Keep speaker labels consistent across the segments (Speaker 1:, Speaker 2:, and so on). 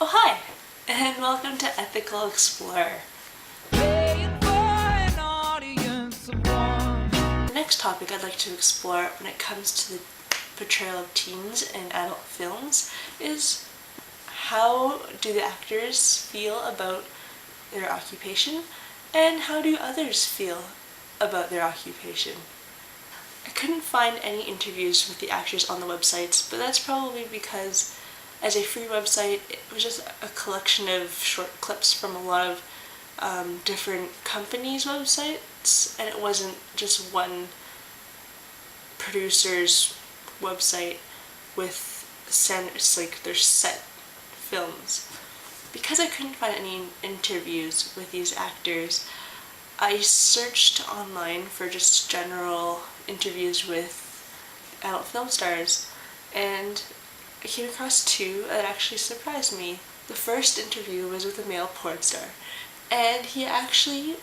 Speaker 1: Oh hi, and welcome to Ethical Explorer. The next topic I'd like to explore when it comes to the portrayal of teens in adult films is how do the actors feel about their occupation, and how do others feel about their occupation? I couldn't find any interviews with the actors on the websites, but that's probably because as a free website, it was just a collection of short clips from a lot of different companies' websites, and it wasn't just one producer's website with their set films. Because I couldn't find any interviews with these actors, I searched online for just general interviews with adult film stars, and I came across two that actually surprised me. The first interview was with a male porn star, and he actually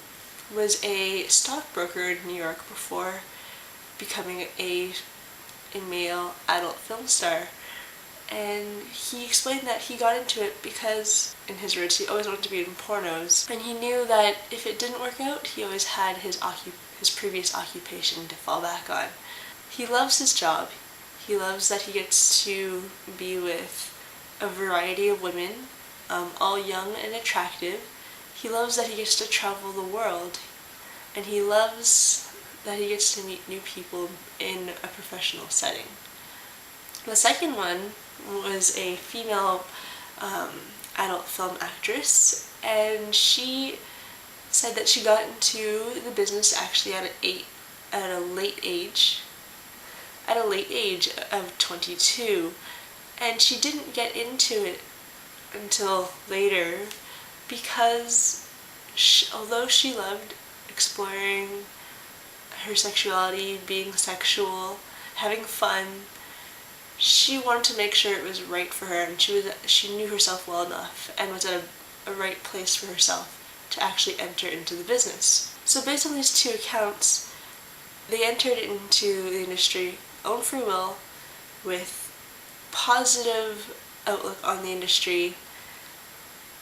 Speaker 1: was a stockbroker in New York before becoming a male adult film star. And he explained that he got into it because, in his words, he always wanted to be in pornos, and he knew that if it didn't work out, he always had his previous occupation to fall back on. He loves his job. He loves that he gets to be with a variety of women, all young and attractive. He loves that he gets to travel the world, and he loves that he gets to meet new people in a professional setting. The second one was a female adult film actress, and she said that she got into the business actually at a late age of 22, and she didn't get into it until later because although she loved exploring her sexuality, being sexual, having fun, she wanted to make sure it was right for her, and she knew herself well enough and was at a right place for herself to actually enter into the business. So based on these two accounts, they entered into the industry own free will, with positive outlook on the industry,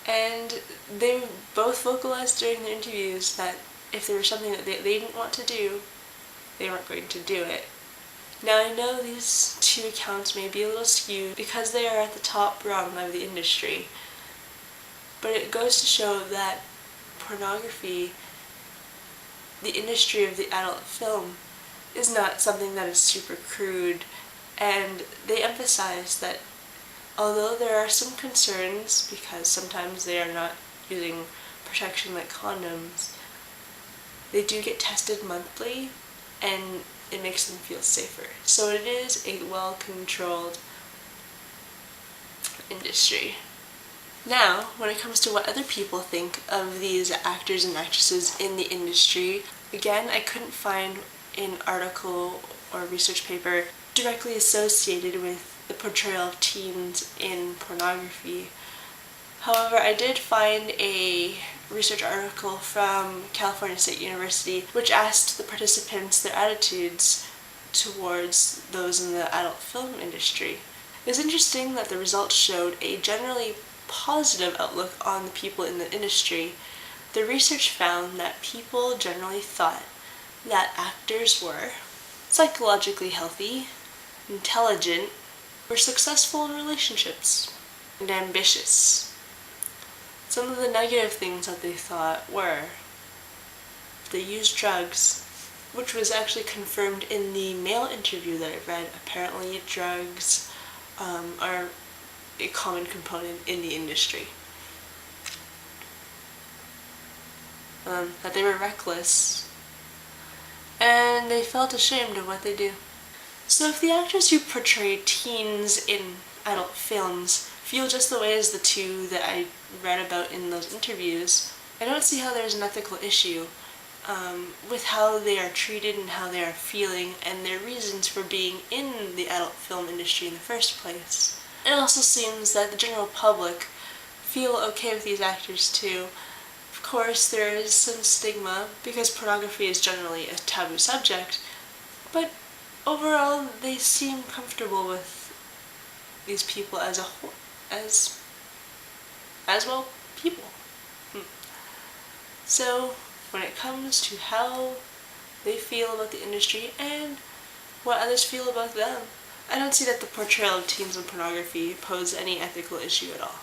Speaker 1: and they both vocalized during their interviews that if there was something that they didn't want to do, they weren't going to do it. Now I know these two accounts may be a little skewed because they are at the top rung of the industry, but it goes to show that pornography, the industry of the adult film, is not something that is super crude, and they emphasize that although there are some concerns because sometimes they are not using protection like condoms, they do get tested monthly, and it makes them feel safer. So it is a well-controlled industry. Now, when it comes to what other people think of these actors and actresses in the industry, again, I couldn't find an article or research paper directly associated with the portrayal of teens in pornography. However, I did find a research article from California State University which asked the participants their attitudes towards those in the adult film industry. It was interesting that the results showed a generally positive outlook on the people in the industry. The research found that people generally thought that actors were psychologically healthy, intelligent, were successful in relationships, and ambitious. Some of the negative things that they thought were they used drugs, which was actually confirmed in the male interview that I read. Apparently drugs are a common component in the industry. That they were reckless, and they felt ashamed of what they do. So if the actors who portray teens in adult films feel just the way as the two that I read about in those interviews, I don't see how there's an ethical issue with how they are treated and how they are feeling and their reasons for being in the adult film industry in the first place. It also seems that the general public feel okay with these actors too. Of course, there is some stigma because pornography is generally a taboo subject, but overall they seem comfortable with these people as as well people. So when it comes to how they feel about the industry and what others feel about them, I don't see that the portrayal of teens in pornography pose any ethical issue at all.